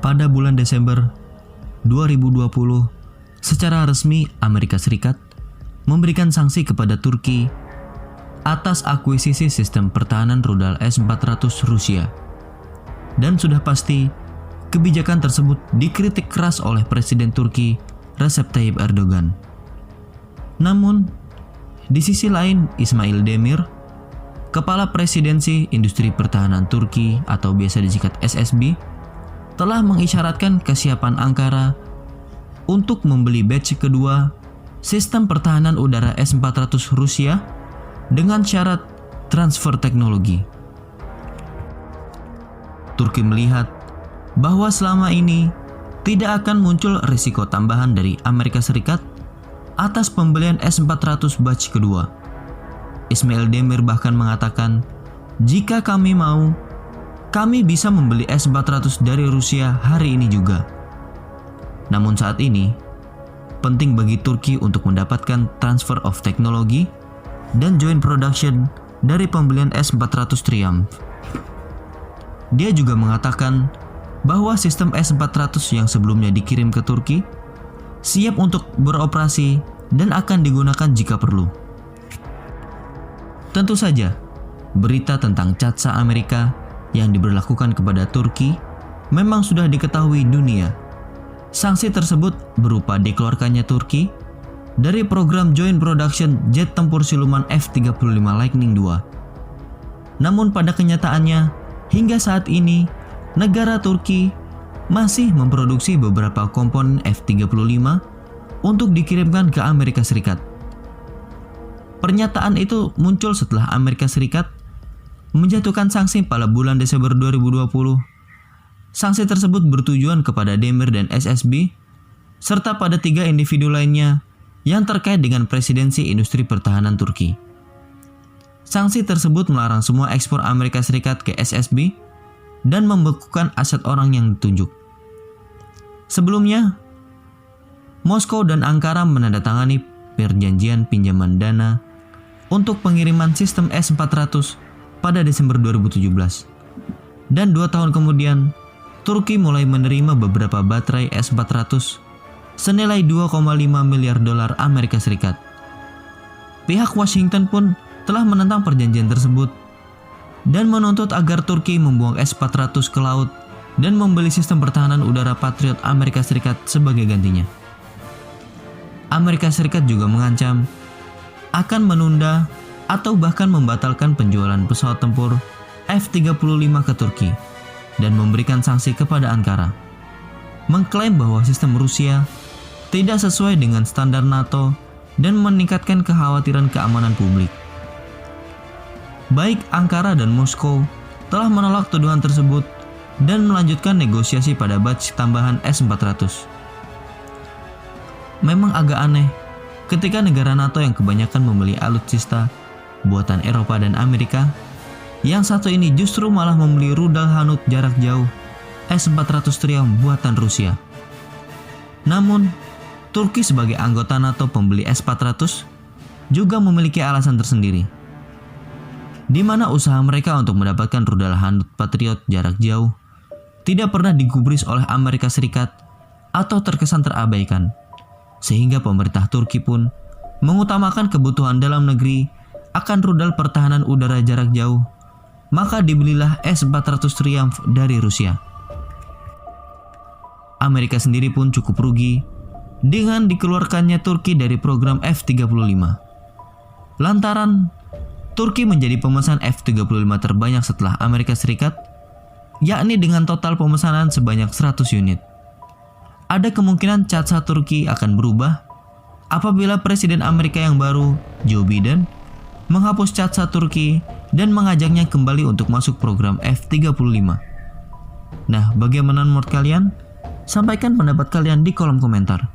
pada bulan Desember 2020, secara resmi Amerika Serikat memberikan sanksi kepada Turki atas akuisisi sistem pertahanan rudal S-400 Rusia. Dan sudah pasti, kebijakan tersebut dikritik keras oleh Presiden Turki Recep Tayyip Erdogan. Namun, di sisi lain Ismail Demir, Kepala Presidensi Industri Pertahanan Turki atau biasa disingkat SSB, telah mengisyaratkan kesiapan Ankara untuk membeli batch kedua sistem pertahanan udara S-400 Rusia dengan syarat transfer teknologi. Turki melihat bahwa selama ini tidak akan muncul risiko tambahan dari Amerika Serikat atas pembelian S-400 batch kedua. Ismail Demir bahkan mengatakan, jika kami mau, kami bisa membeli S-400 dari Rusia hari ini juga. Namun saat ini, penting bagi Turki untuk mendapatkan transfer of teknologi dan joint production dari pembelian S-400 Triumph. Dia juga mengatakan bahwa sistem S-400 yang sebelumnya dikirim ke Turki siap untuk beroperasi dan akan digunakan jika perlu. Tentu saja, berita tentang CATSA Amerika yang diberlakukan kepada Turki memang sudah diketahui dunia. Sanksi tersebut berupa dikeluarkannya Turki dari program Joint Production jet tempur siluman F-35 Lightning II. Namun pada kenyataannya, hingga saat ini, negara Turki masih memproduksi beberapa komponen F-35 untuk dikirimkan ke Amerika Serikat. Pernyataan itu muncul setelah Amerika Serikat menjatuhkan sanksi pada bulan Desember 2020. Sanksi tersebut bertujuan kepada Demir dan SSB, serta pada 3 individu lainnya yang terkait dengan presidensi industri pertahanan Turki. Sanksi tersebut melarang semua ekspor Amerika Serikat ke SSB dan membekukan aset orang yang ditunjuk. Sebelumnya, Moskow dan Ankara menandatangani perjanjian pinjaman dana untuk pengiriman sistem S-400 pada Desember 2017. Dan 2 tahun kemudian, Turki mulai menerima beberapa baterai S-400 senilai 2,5 miliar dolar Amerika Serikat. Pihak Washington pun telah menentang perjanjian tersebut dan menuntut agar Turki membuang S-400 ke laut dan membeli sistem pertahanan udara Patriot Amerika Serikat sebagai gantinya. Amerika Serikat juga mengancam akan menunda atau bahkan membatalkan penjualan pesawat tempur F-35 ke Turki dan memberikan sanksi kepada Ankara, mengklaim bahwa sistem Rusia tidak sesuai dengan standar NATO dan meningkatkan kekhawatiran keamanan publik. Baik Ankara dan Moskow telah menolak tuduhan tersebut dan melanjutkan negosiasi pada batch tambahan S-400. Memang agak aneh ketika negara NATO yang kebanyakan membeli alutsista buatan Eropa dan Amerika, yang satu ini justru malah membeli rudal Hanut jarak jauh S-400 Triumph buatan Rusia. Namun, Turki sebagai anggota NATO pembeli S-400 juga memiliki alasan tersendiri, di mana usaha mereka untuk mendapatkan rudal Hanut Patriot jarak jauh tidak pernah digubris oleh Amerika Serikat atau terkesan terabaikan, sehingga pemerintah Turki pun mengutamakan kebutuhan dalam negeri akan rudal pertahanan udara jarak jauh, maka dibelilah S-400 Triumph dari Rusia. Amerika sendiri pun cukup rugi dengan dikeluarkannya Turki dari program F-35. Lantaran Turki menjadi pemesan F-35 terbanyak setelah Amerika Serikat, yakni dengan total pemesanan sebanyak 100 unit. Ada kemungkinan CATSA Turki akan berubah apabila Presiden Amerika yang baru, Joe Biden, menghapus CATSA Turki dan mengajaknya kembali untuk masuk program F-35. Nah, bagaimana menurut kalian? Sampaikan pendapat kalian di kolom komentar.